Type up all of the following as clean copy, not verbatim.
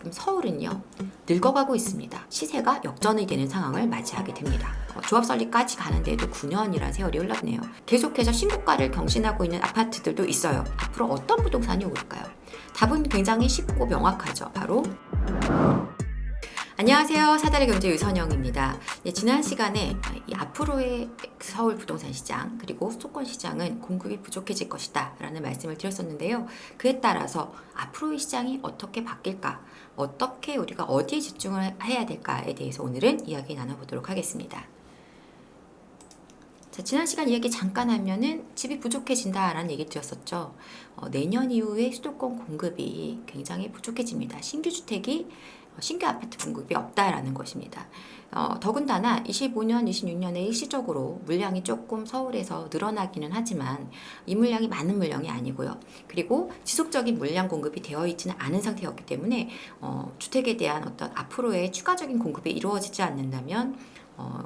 지금 서울은요 늙어가고 있습니다. 시세가 역전이 되는 상황을 맞이하게 됩니다. 조합 설립까지 가는데도 9년이란 세월이 흘렀네요. 계속해서 신고가를 경신하고 있는 아파트들도 있어요. 앞으로 어떤 부동산이 오를까요? 답은 굉장히 쉽고 명확하죠. 바로 안녕하세요. 사다리 경제 유선영입니다. 네, 지난 시간에 이 앞으로의 서울 부동산 시장 그리고 수도권 시장은 공급이 부족해질 것이다 라는 말씀을 드렸었는데요. 그에 따라서 앞으로의 시장이 어떻게 바뀔까, 어떻게 우리가 어디에 집중을 해야 될까에 대해서 오늘은 이야기 나눠보도록 하겠습니다. 자, 지난 시간 이야기 잠깐 하면은 집이 부족해진다라는 얘기 드렸었죠. 내년 이후에 수도권 공급이 굉장히 부족해집니다. 신규 아파트 공급이 없다라는 것입니다. 더군다나 25년, 26년에 일시적으로 물량이 조금 서울에서 늘어나기는 하지만 이 물량이 많은 물량이 아니고요. 그리고 지속적인 물량 공급이 되어 있지는 않은 상태였기 때문에 주택에 대한 어떤 앞으로의 추가적인 공급이 이루어지지 않는다면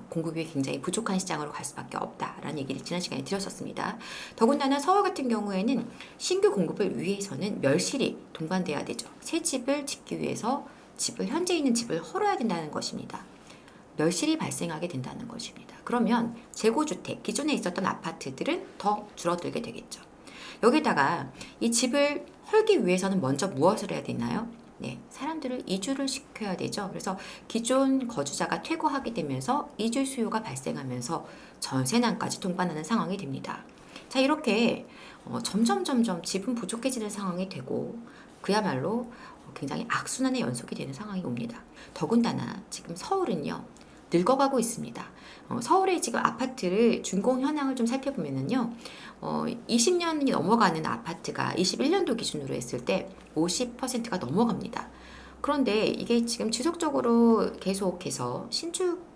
공급이 굉장히 부족한 시장으로 갈 수밖에 없다라는 얘기를 지난 시간에 드렸었습니다. 더군다나 서울 같은 경우에는 신규 공급을 위해서는 멸실이 동반돼야 되죠. 새 집을 짓기 위해서 현재 있는 집을 헐어야 된다는 것입니다. 멸실이 발생하게 된다는 것입니다. 그러면 재고주택, 기존에 있었던 아파트들은 더 줄어들게 되겠죠. 여기다가 이 집을 헐기 위해서는 먼저 무엇을 해야 되나요? 네, 사람들을 이주를 시켜야 되죠. 그래서 기존 거주자가 퇴거하게 되면서 이주 수요가 발생하면서 전세난까지 동반하는 상황이 됩니다. 자, 이렇게 점점 집은 부족해지는 상황이 되고 그야말로 굉장히 악순환의 연속이 되는 상황이 옵니다. 더군다나 지금 서울은요 늙어가고 있습니다. 서울의 지금 아파트를 준공 현황을 좀 살펴보면은요 20년이 넘어가는 아파트가 21년도 기준으로 했을 때 50%가 넘어갑니다. 그런데 이게 지금 지속적으로 계속해서 신축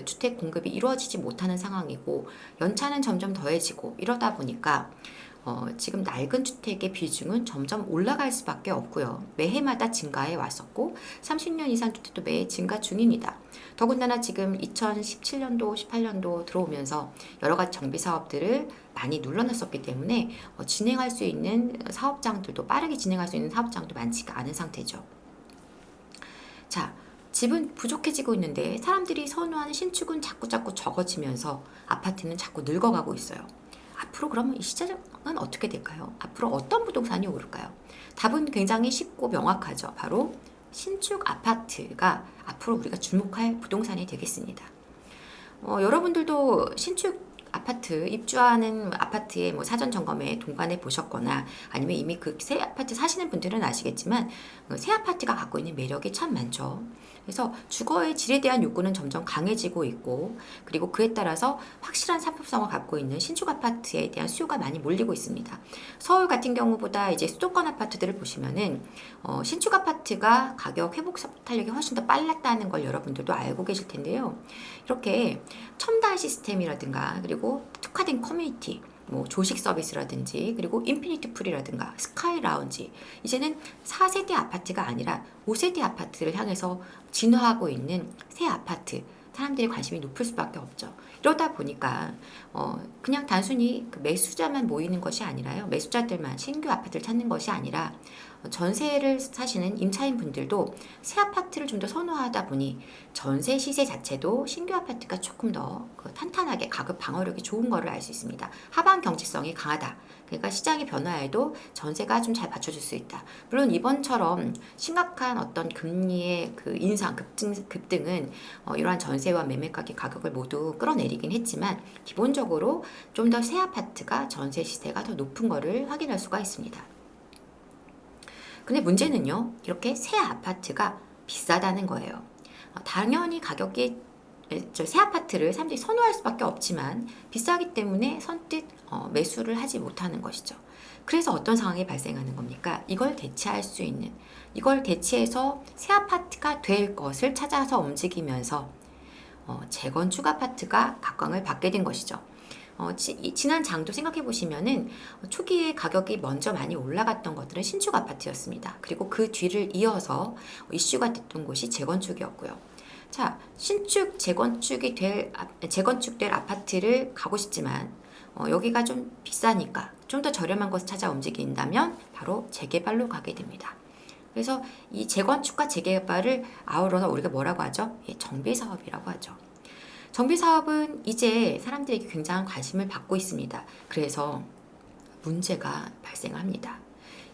주택 공급이 이루어지지 못하는 상황이고 연차는 점점 더해지고 이러다 보니까 지금 낡은 주택의 비중은 점점 올라갈 수밖에 없고요. 매해마다 증가해 왔었고 30년 이상 주택도 매해 증가 중입니다. 더군다나 지금 2017년도, 18년도 들어오면서 여러 가지 정비 사업들을 많이 눌러놨었기 때문에 진행할 수 있는 사업장들도 빠르게 진행할 수 있는 사업장도 많지가 않은 상태죠. 자, 집은 부족해지고 있는데 사람들이 선호하는 신축은 자꾸 적어지면서 아파트는 자꾸 늙어가고 있어요. 앞으로 그러면 이 시장은 어떻게 될까요? 앞으로 어떤 부동산이 오를까요? 답은 굉장히 쉽고 명확하죠. 바로 신축 아파트가 앞으로 우리가 주목할 부동산이 되겠습니다. 여러분들도 신축 아파트 입주하는 아파트의 사전 점검에 동반해 보셨거나 아니면 이미 그 새 아파트 사시는 분들은 아시겠지만 새 아파트가 갖고 있는 매력이 참 많죠. 그래서 주거의 질에 대한 욕구는 점점 강해지고 있고 그리고 그에 따라서 확실한 상품성을 갖고 있는 신축 아파트에 대한 수요가 많이 몰리고 있습니다. 서울 같은 경우보다 이제 수도권 아파트들을 보시면은 신축 아파트가 가격 회복 탄력이 훨씬 더 빨랐다는 걸 여러분들도 알고 계실 텐데요. 이렇게 첨단 시스템이라든가 그리고 특화된 커뮤니티 조식 서비스라든지 그리고 인피니트 풀이라든가 스카이 라운지 이제는 4세대 아파트가 아니라 5세대 아파트를 향해서 진화하고 있는 새 아파트 사람들의 관심이 높을 수밖에 없죠. 이러다 보니까 그냥 단순히 그 매수자만 모이는 것이 아니라요. 매수자들만 신규 아파트를 찾는 것이 아니라 전세를 사시는 임차인 분들도 새 아파트를 좀 더 선호하다 보니 전세 시세 자체도 신규 아파트가 조금 더 탄탄하게 가격 방어력이 좋은 거를 알 수 있습니다. 하방 경제성이 강하다. 그러니까 시장의 변화에도 전세가 좀 잘 받쳐줄 수 있다. 물론 이번처럼 심각한 어떤 금리의 그 인상, 급등은 이러한 전세와 매매가격 가격을 모두 끌어내리긴 했지만 기본적으로 좀 더 새 아파트가 전세 시세가 더 높은 거를 확인할 수가 있습니다. 근데 문제는요, 이렇게 새 아파트가 비싸다는 거예요. 당연히 가격이 새 아파트를 사람들이 선호할 수밖에 없지만 비싸기 때문에 선뜻 매수를 하지 못하는 것이죠. 그래서 어떤 상황이 발생하는 겁니까? 이걸 대체해서 새 아파트가 될 것을 찾아서 움직이면서 재건축 아파트가 각광을 받게 된 것이죠. 지난 장도 생각해 보시면은 초기에 가격이 먼저 많이 올라갔던 것들은 신축 아파트였습니다. 그리고 그 뒤를 이어서 이슈가 됐던 곳이 재건축이었고요. 자, 재건축될 아파트를 가고 싶지만 여기가 좀 비싸니까 좀 더 저렴한 곳을 찾아 움직인다면 바로 재개발로 가게 됩니다. 그래서 이 재건축과 재개발을 아우러서 우리가 뭐라고 하죠? 예, 정비사업이라고 하죠. 정비사업은 이제 사람들에게 굉장한 관심을 받고 있습니다. 그래서 문제가 발생합니다.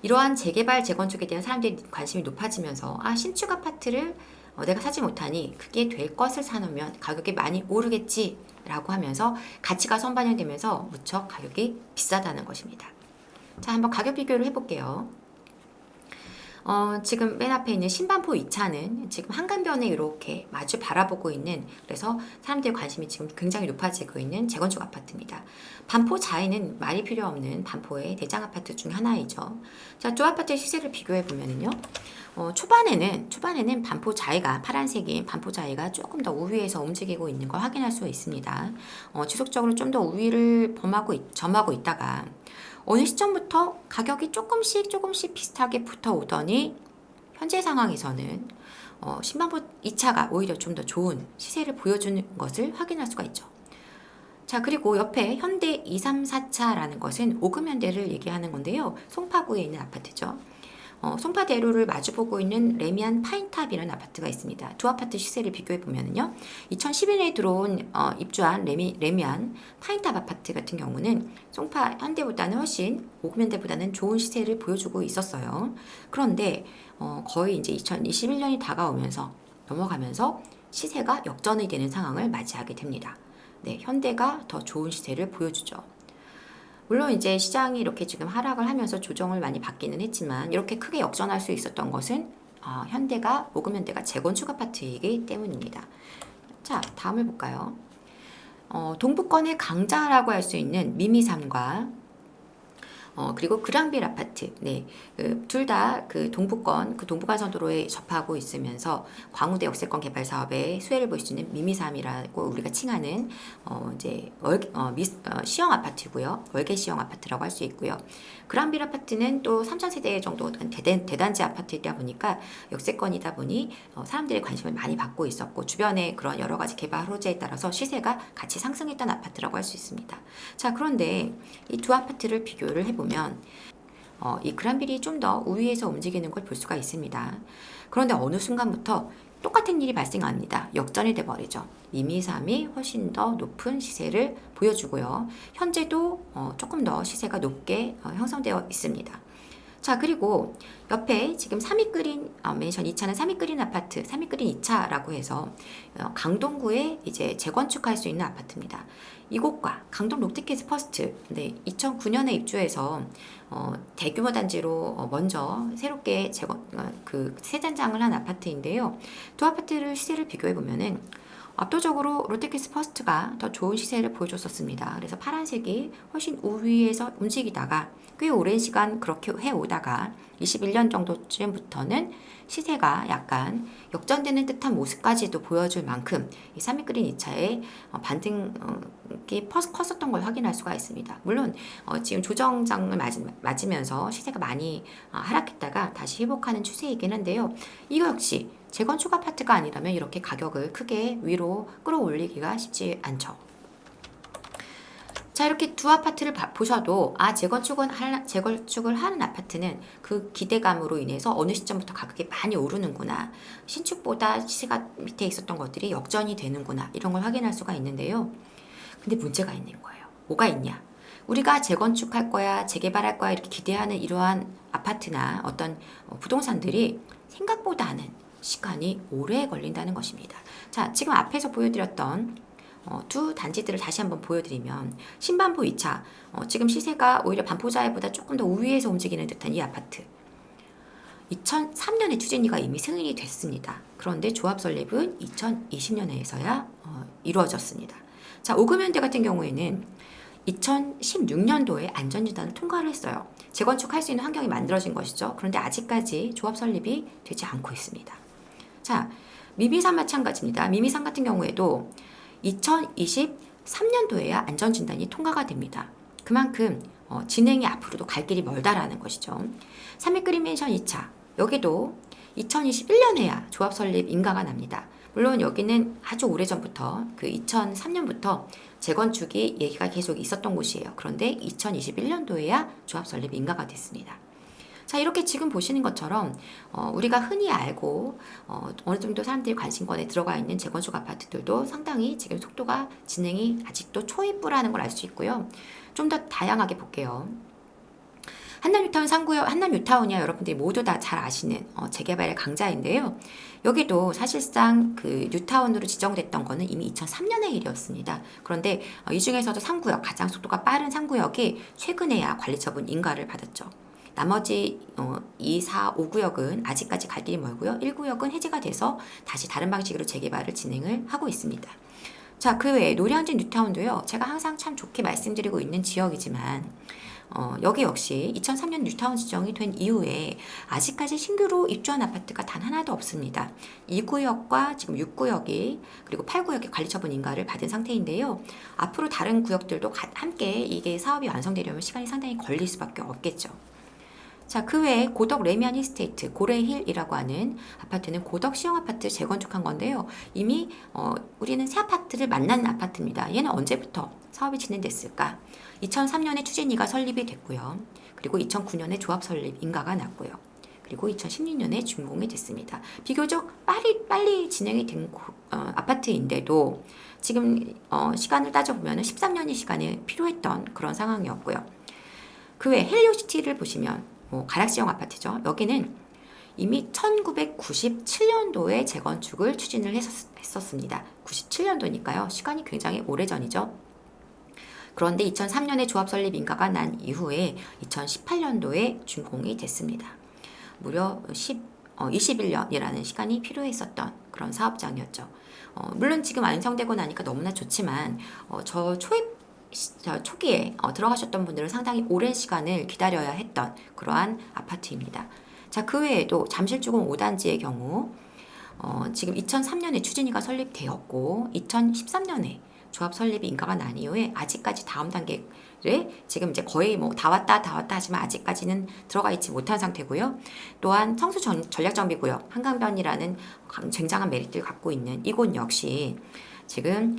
이러한 재개발, 재건축에 대한 사람들의 관심이 높아지면서 신축 아파트를 내가 사지 못하니 그게 될 것을 사놓으면 가격이 많이 오르겠지 라고 하면서 가치가 선반영되면서 무척 가격이 비싸다는 것입니다. 자, 한번 가격 비교를 해볼게요. 지금 맨 앞에 있는 신반포 2차는 지금 한강변에 이렇게 마주 바라보고 있는, 그래서 사람들의 관심이 지금 굉장히 높아지고 있는 재건축 아파트입니다. 반포 자이는 말이 필요 없는 반포의 대장 아파트 중 하나이죠. 자, 두 아파트의 시세를 비교해 보면은요. 초반에는 반포 자이가, 파란색인 반포 자이가 조금 더 우위에서 움직이고 있는 걸 확인할 수 있습니다. 지속적으로 좀 더 우위를 점하고 있다가 어느 시점부터 가격이 조금씩 비슷하게 붙어 오더니 현재 상황에서는 신반포 2차가 오히려 좀 더 좋은 시세를 보여주는 것을 확인할 수가 있죠. 자, 그리고 옆에 현대 234차라는 것은 오금현대를 얘기하는 건데요. 송파구에 있는 아파트죠. 송파대로를 마주보고 있는 레미안 파인탑이라는 아파트가 있습니다. 두 아파트 시세를 비교해 보면요, 2011년에 입주한 레미안 파인탑 아파트 같은 경우는 송파 현대보다는 훨씬 오금현대보다는 좋은 시세를 보여주고 있었어요. 그런데 거의 이제 2021년이 넘어가면서 시세가 역전이 되는 상황을 맞이하게 됩니다. 네, 현대가 더 좋은 시세를 보여주죠. 물론 이제 시장이 이렇게 지금 하락을 하면서 조정을 많이 받기는 했지만 이렇게 크게 역전할 수 있었던 것은 오금현대가 재건축 아파트이기 때문입니다. 자, 다음을 볼까요? 동부권의 강자라고 할 수 있는 미미삼과 그리고 그랑빌 아파트, 네, 둘 다 그 동부간선도로에 접하고 있으면서 광우대 역세권 개발 사업에 수혜를 볼 수 있는 미미삼이라고 우리가 칭하는 이제 시형 아파트고요, 월계 시형 아파트라고 할 수 있고요. 그랑빌 아파트는 또 3,000세대 정도 대단지 아파트이다 보니까 역세권이다 보니 사람들의 관심을 많이 받고 있었고 주변에 그런 여러 가지 개발 호재에 따라서 시세가 같이 상승했던 아파트라고 할 수 있습니다. 자, 그런데 이 두 아파트를 비교를 해보면 이 그랑빌이 좀 더 우위에서 움직이는 걸 볼 수가 있습니다. 그런데 어느 순간부터 똑같은 일이 발생합니다. 역전이 돼버리죠. 미미삼이 훨씬 더 높은 시세를 보여주고요. 현재도 조금 더 시세가 높게 형성되어 있습니다. 자, 그리고 옆에 지금 맨션 2차는 3위 끓인 아파트, 3위 끓인 2차라고 해서 강동구에 이제 재건축할 수 있는 아파트입니다. 이곳과 강동 롯데캐슬 퍼스트, 네, 2009년에 입주해서 대규모 단지로 먼저 새롭게 세단장을 한 아파트인데요. 두 아파트를 시세를 비교해 보면은 압도적으로 롯데캐슬 퍼스트가 더 좋은 시세를 보여줬었습니다. 그래서 파란색이 훨씬 우위에서 움직이다가 꽤 오랜 시간 그렇게 해오다가 21년 정도쯤부터는 시세가 약간 역전되는 듯한 모습까지도 보여줄 만큼 이 3위 끓인 2차의 반등이 컸었던 걸 확인할 수가 있습니다. 물론 지금 조정장을 맞으면서 시세가 많이 하락했다가 다시 회복하는 추세이긴 한데요. 이거 역시 재건축 아파트가 아니라면 이렇게 가격을 크게 위로 끌어올리기가 쉽지 않죠. 자, 이렇게 두 아파트를 보셔도 재건축을 하는 아파트는 그 기대감으로 인해서 어느 시점부터 가격이 많이 오르는구나, 신축보다 시세가 밑에 있었던 것들이 역전이 되는구나, 이런 걸 확인할 수가 있는데요. 근데 문제가 있는 거예요. 뭐가 있냐? 우리가 재건축할 거야, 재개발할 거야 이렇게 기대하는 이러한 아파트나 어떤 부동산들이 생각보다는 시간이 오래 걸린다는 것입니다. 자, 지금 앞에서 보여드렸던 두 단지들을 다시 한번 보여드리면 신반포 2차, 지금 시세가 오히려 반포자이보다 조금 더 우위에서 움직이는 듯한 이 아파트, 2003년에 추진위가 이미 승인이 됐습니다. 그런데 조합 설립은 2020년에서야 이루어졌습니다. 자, 오금현대 같은 경우에는 2016년도에 안전진단을 통과를 했어요. 재건축할 수 있는 환경이 만들어진 것이죠. 그런데 아직까지 조합 설립이 되지 않고 있습니다. 자, 미미삼 마찬가지입니다. 미미삼 같은 경우에도 2023년도에야 안전진단이 통과가 됩니다. 그만큼 진행이 앞으로도 갈 길이 멀다라는 것이죠. 3위 끓인 맨션 2차, 여기도 2021년에야 조합 설립 인가가 납니다. 물론 여기는 아주 오래전부터 2003년부터 재건축이 얘기가 계속 있었던 곳이에요. 그런데 2021년도에야 조합 설립 인가가 됐습니다. 자, 이렇게 지금 보시는 것처럼 우리가 흔히 알고 어느 정도 사람들이 관심권에 들어가 있는 재건축 아파트들도 상당히 지금 속도가 진행이 아직도 초입부라는 걸 알 수 있고요. 좀 더 다양하게 볼게요. 한남뉴타운 상구역, 한남뉴타운이야 여러분들이 모두 다 잘 아시는 재개발의 강자인데요. 여기도 사실상 그 뉴타운으로 지정됐던 거는 이미 2003년의 일이었습니다. 그런데 이 중에서도 3구역, 가장 속도가 빠른 3구역이 최근에야 관리처분 인가를 받았죠. 나머지 2, 4, 5구역은 아직까지 갈 길이 멀고요. 1구역은 해제가 돼서 다시 다른 방식으로 재개발을 진행을 하고 있습니다. 자, 그 외에 노량진 뉴타운도요. 제가 항상 참 좋게 말씀드리고 있는 지역이지만 여기 역시 2003년 뉴타운 지정이 된 이후에 아직까지 신규로 입주한 아파트가 단 하나도 없습니다. 2구역과 지금 6구역이 그리고 8구역의 관리처분 인가를 받은 상태인데요. 앞으로 다른 구역들도 함께 이게 사업이 완성되려면 시간이 상당히 걸릴 수밖에 없겠죠. 자, 그 외에 고덕 레미안 힐스테이트 고레힐이라고 하는 아파트는 고덕 시형 아파트 재건축한 건데요. 이미 우리는 새 아파트를 만나는 아파트입니다. 얘는 언제부터 사업이 진행됐을까? 2003년에 추진위가 설립이 됐고요. 그리고 2009년에 조합 설립 인가가 났고요. 그리고 2016년에 준공이 됐습니다. 비교적 빨리 진행이 된 아파트인데도 지금 시간을 따져보면 13년의 시간이 필요했던 그런 상황이었고요. 그 외에 헬리오시티를 보시면 가락시형 아파트죠. 여기는 이미 1997년도에 재건축을 추진을 했었습니다. 97년도니까요. 시간이 굉장히 오래전이죠. 그런데 2003년에 조합 설립 인가가 난 이후에 2018년도에 준공이 됐습니다. 무려 21년이라는 시간이 필요했었던 그런 사업장이었죠. 물론 지금 완성되고 나니까 너무나 좋지만 초기에 들어가셨던 분들은 상당히 오랜 시간을 기다려야 했던 그러한 아파트입니다. 자, 그 외에도 잠실주공 5단지의 경우 지금 2003년에 추진위가 설립되었고 2013년에 조합 설립 인가가 난 이후에 아직까지 다음 단계를 지금 이제 거의 다 왔다 하지만 아직까지는 들어가 있지 못한 상태고요. 또한 성수 전략정비구역 한강변이라는 굉장한 메리트를 갖고 있는 이곳 역시 지금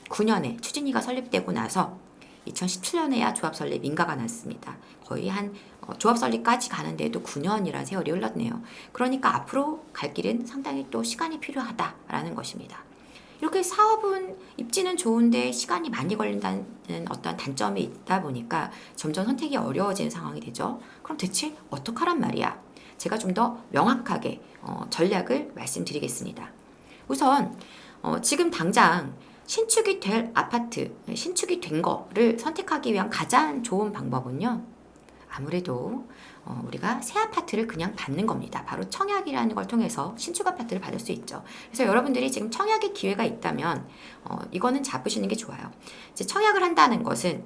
2009년에 추진위가 설립되고 나서 2017년에야 조합 설립 인가가 났습니다. 거의 한 조합 설립까지 가는데도 9년이라는 세월이 흘렀네요. 그러니까 앞으로 갈 길은 상당히 또 시간이 필요하다라는 것입니다. 이렇게 사업은 입지는 좋은데 시간이 많이 걸린다는 어떤 단점이 있다 보니까 점점 선택이 어려워지는 상황이 되죠. 그럼 대체 어떡하란 말이야? 제가 좀 더 명확하게 전략을 말씀드리겠습니다. 우선 지금 당장 신축이 될 아파트, 신축이 된 거를 선택하기 위한 가장 좋은 방법은요. 아무래도 우리가 새 아파트를 그냥 받는 겁니다. 바로 청약이라는 걸 통해서 신축 아파트를 받을 수 있죠. 그래서 여러분들이 지금 청약의 기회가 있다면 이거는 잡으시는 게 좋아요. 이제 청약을 한다는 것은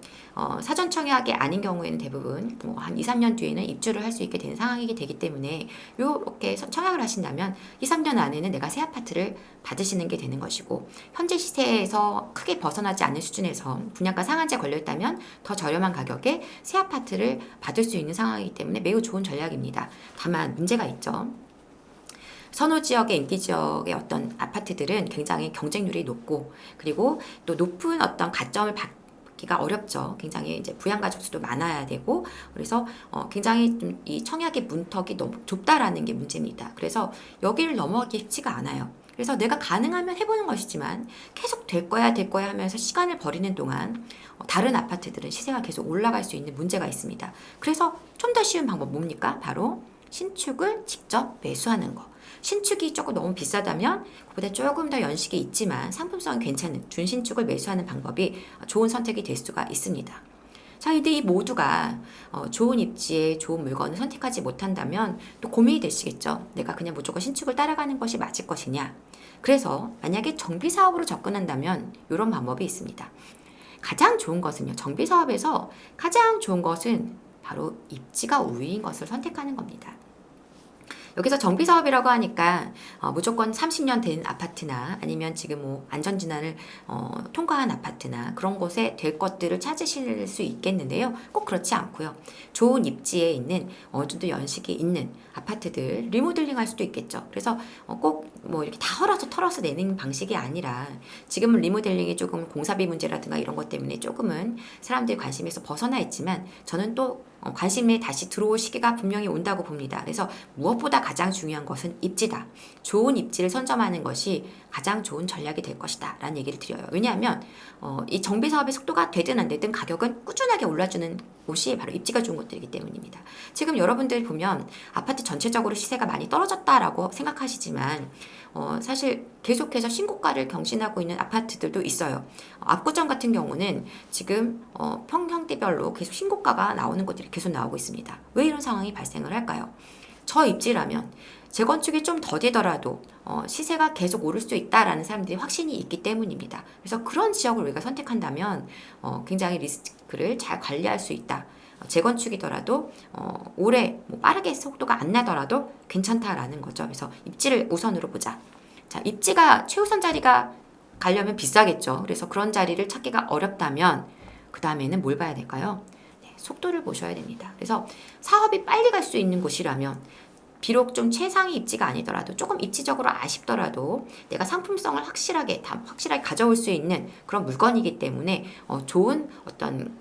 사전 청약이 아닌 경우에는 대부분 한 2, 3년 뒤에는 입주를 할 수 있게 되는 상황이 되기 때문에 이렇게 청약을 하신다면 2, 3년 안에는 내가 새 아파트를 받으시는 게 되는 것이고 현재 시세에서 크게 벗어나지 않는 수준에서 분양가 상한제 걸려있다면 더 저렴한 가격에 새 아파트를 받을 수 있는 상황이기 때문에 매우 좋은 전략입니다. 다만 문제가 있죠. 선호 지역의 인기 지역의 어떤 아파트들은 굉장히 경쟁률이 높고 그리고 또 높은 어떤 가점을 받기가 어렵죠. 굉장히 이제 부양가족 수도 많아야 되고 그래서 굉장히 좀 이 청약의 문턱이 너무 좁다라는 게 문제입니다. 그래서 여기를 넘어가기 쉽지가 않아요. 그래서 내가 가능하면 해보는 것이지만 계속 될 거야 하면서 시간을 버리는 동안 다른 아파트들은 시세가 계속 올라갈 수 있는 문제가 있습니다. 그래서 좀 더 쉬운 방법 뭡니까? 바로 신축을 직접 매수하는 거. 신축이 조금 너무 비싸다면 그보다 조금 더 연식이 있지만 상품성이 괜찮은 준신축을 매수하는 방법이 좋은 선택이 될 수가 있습니다. 자, 근데 이 모두가 좋은 입지에 좋은 물건을 선택하지 못한다면 또 고민이 되시겠죠. 내가 그냥 무조건 신축을 따라가는 것이 맞을 것이냐. 그래서 만약에 정비사업으로 접근한다면 이런 방법이 있습니다. 가장 좋은 것은요. 정비사업에서 가장 좋은 것은 바로 입지가 우위인 것을 선택하는 겁니다. 여기서 정비사업이라고 하니까 무조건 30년 된 아파트나 아니면 지금 안전진단을 통과한 아파트나 그런 곳에 될 것들을 찾으실 수 있겠는데요. 꼭 그렇지 않고요. 좋은 입지에 있는 어느 정도 연식이 있는 아파트들 리모델링 할 수도 있겠죠. 그래서 꼭 이렇게 다 털어서 내는 방식이 아니라 지금은 리모델링이 조금 공사비 문제라든가 이런 것 때문에 조금은 사람들의 관심에서 벗어나 있지만 저는 또 관심에 다시 들어올 시기가 분명히 온다고 봅니다. 그래서 무엇보다 가장 중요한 것은 입지다. 좋은 입지를 선점하는 것이 가장 좋은 전략이 될 것이다 라는 얘기를 드려요. 왜냐하면 이 정비 사업의 속도가 되든 안 되든 가격은 꾸준하게 올라주는 곳이 바로 입지가 좋은 곳들이기 때문입니다. 지금 여러분들 보면 아파트 전체적으로 시세가 많이 떨어졌다라고 생각하시지만 사실 계속해서 신고가를 경신하고 있는 아파트들도 있어요. 압구정 같은 경우는 지금 평형대별로 계속 신고가가 나오는 것들이 계속 나오고 있습니다. 왜 이런 상황이 발생을 할까요? 저 입지라면 재건축이 좀 더디더라도 시세가 계속 오를 수 있다라는 사람들이 확신이 있기 때문입니다. 그래서 그런 지역을 우리가 선택한다면 굉장히 리스크를 잘 관리할 수 있다. 재건축이더라도 오래 빠르게 속도가 안 나더라도 괜찮다라는 거죠. 그래서 입지를 우선으로 보자. 자, 입지가 최우선 자리가 가려면 비싸겠죠. 그래서 그런 자리를 찾기가 어렵다면 그 다음에는 뭘 봐야 될까요? 네, 속도를 보셔야 됩니다. 그래서 사업이 빨리 갈 수 있는 곳이라면 비록 좀 최상위 입지가 아니더라도 조금 입지적으로 아쉽더라도 내가 상품성을 확실하게 가져올 수 있는 그런 물건이기 때문에 좋은 어떤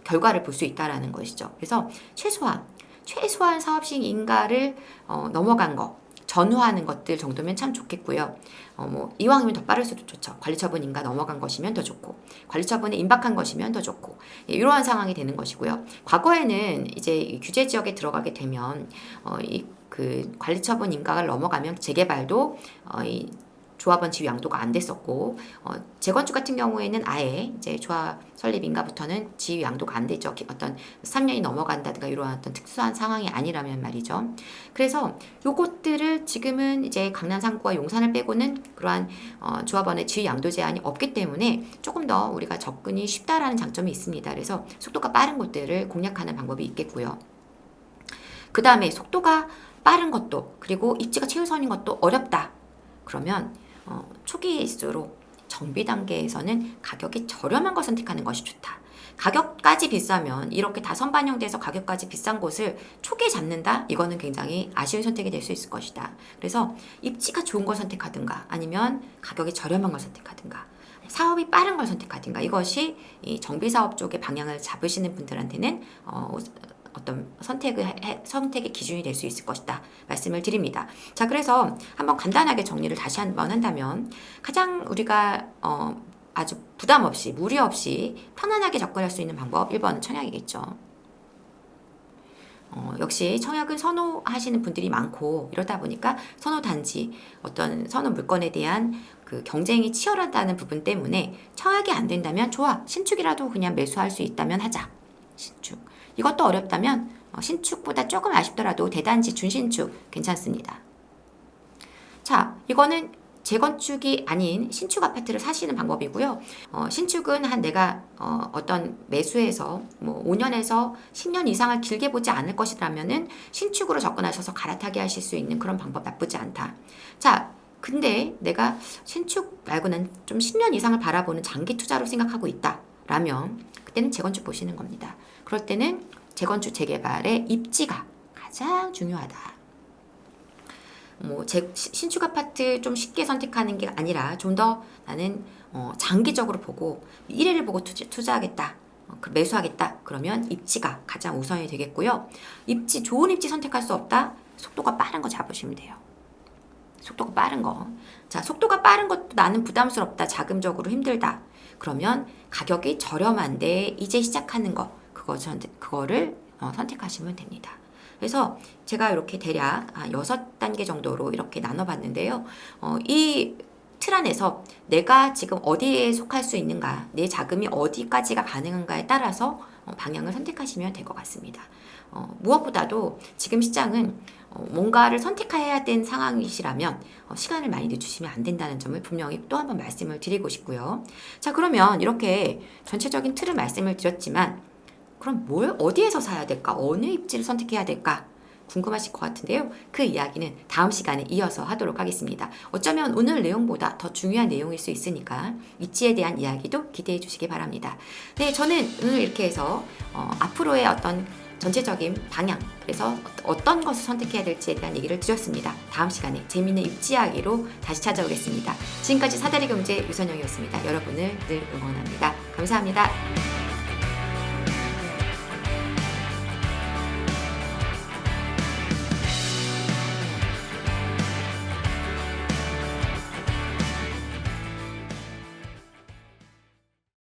결과를 볼 수 있다라는 것이죠. 그래서 최소한 사업식 인가를 넘어간 거 전후하는 것들 정도면 참 좋겠고요. 이왕이면 더 빠를 수도 좋죠. 관리처분 인가 넘어간 것이면 더 좋고, 관리처분에 임박한 것이면 더 좋고, 이러한 상황이 되는 것이고요. 과거에는 이제 규제 지역에 들어가게 되면 관리처분 인가를 넘어가면 재개발도 이 조합원 지위 양도가 안 됐었고, 재건축 같은 경우에는 아예 이제 조합 설립인가부터는 지위 양도가 안 되죠. 어떤 3년이 넘어간다든가 이러한 어떤 특수한 상황이 아니라면 말이죠. 그래서 요것들을 지금은 이제 강남 상구와 용산을 빼고는 그러한 조합원의 지위 양도 제한이 없기 때문에 조금 더 우리가 접근이 쉽다라는 장점이 있습니다. 그래서 속도가 빠른 곳들을 공략하는 방법이 있겠고요. 그 다음에 속도가 빠른 것도 그리고 입지가 최우선인 것도 어렵다. 그러면 초기일수록 정비 단계에서는 가격이 저렴한 걸 선택하는 것이 좋다. 가격까지 비싸면 이렇게 다 선반영돼서 가격까지 비싼 곳을 초기에 잡는다? 이거는 굉장히 아쉬운 선택이 될 수 있을 것이다. 그래서 입지가 좋은 걸 선택하든가 아니면 가격이 저렴한 걸 선택하든가 사업이 빠른 걸 선택하든가 이것이 이 정비사업 쪽의 방향을 잡으시는 분들한테는 어떤 선택의 기준이 될 수 있을 것이다 말씀을 드립니다. 자, 그래서 한번 간단하게 정리를 다시 한번 한다면 가장 우리가 아주 부담 없이 무리 없이 편안하게 접근할 수 있는 방법 1번은 청약이겠죠. 역시 청약은 선호하시는 분들이 많고 이러다 보니까 선호 단지 어떤 선호 물건에 대한 그 경쟁이 치열하다는 부분 때문에 청약이 안 된다면 좋아 신축이라도 그냥 매수할 수 있다면 하자. 신축 이것도 어렵다면 신축보다 조금 아쉽더라도 대단지 준신축 괜찮습니다. 자, 이거는 재건축이 아닌 신축 아파트를 사시는 방법이고요. 신축은 내가 어떤 매수해서 5년에서 10년 이상을 길게 보지 않을 것이라면은 신축으로 접근하셔서 갈아타게 하실 수 있는 그런 방법 나쁘지 않다. 자, 근데 내가 신축 말고는 좀 10년 이상을 바라보는 장기 투자로 생각하고 있다. 라면 그때는 재건축 보시는 겁니다. 그럴 때는 재건축 재개발의 입지가 가장 중요하다. 신축 아파트 좀 쉽게 선택하는 게 아니라 좀 더 나는 장기적으로 보고 미래를 보고 투자하겠다. 매수하겠다. 그러면 입지가 가장 우선이 되겠고요. 좋은 입지 선택할 수 없다. 속도가 빠른 거 잡으시면 돼요. 속도가 빠른 거. 자, 속도가 빠른 것도 나는 부담스럽다. 자금적으로 힘들다. 그러면 가격이 저렴한데 이제 시작하는 거. 그거를 선택하시면 됩니다. 그래서 제가 이렇게 대략 6단계 정도로 이렇게 나눠봤는데요. 이 틀 안에서 내가 지금 어디에 속할 수 있는가, 내 자금이 어디까지가 가능한가에 따라서 방향을 선택하시면 될 것 같습니다. 무엇보다도 지금 시장은 뭔가를 선택해야 된 상황이시라면 시간을 많이 늦추시면 안 된다는 점을 분명히 또 한번 말씀을 드리고 싶고요. 자, 그러면 이렇게 전체적인 틀을 말씀을 드렸지만 그럼 어디에서 사야 될까? 어느 입지를 선택해야 될까? 궁금하실 것 같은데요. 그 이야기는 다음 시간에 이어서 하도록 하겠습니다. 어쩌면 오늘 내용보다 더 중요한 내용일 수 있으니까 입지에 대한 이야기도 기대해 주시기 바랍니다. 네, 저는 오늘 이렇게 해서 앞으로의 어떤 전체적인 방향, 그래서 어떤 것을 선택해야 될지에 대한 얘기를 드렸습니다. 다음 시간에 재미있는 입지 이야기로 다시 찾아오겠습니다. 지금까지 사다리경제 유선영이었습니다. 여러분을 늘 응원합니다. 감사합니다.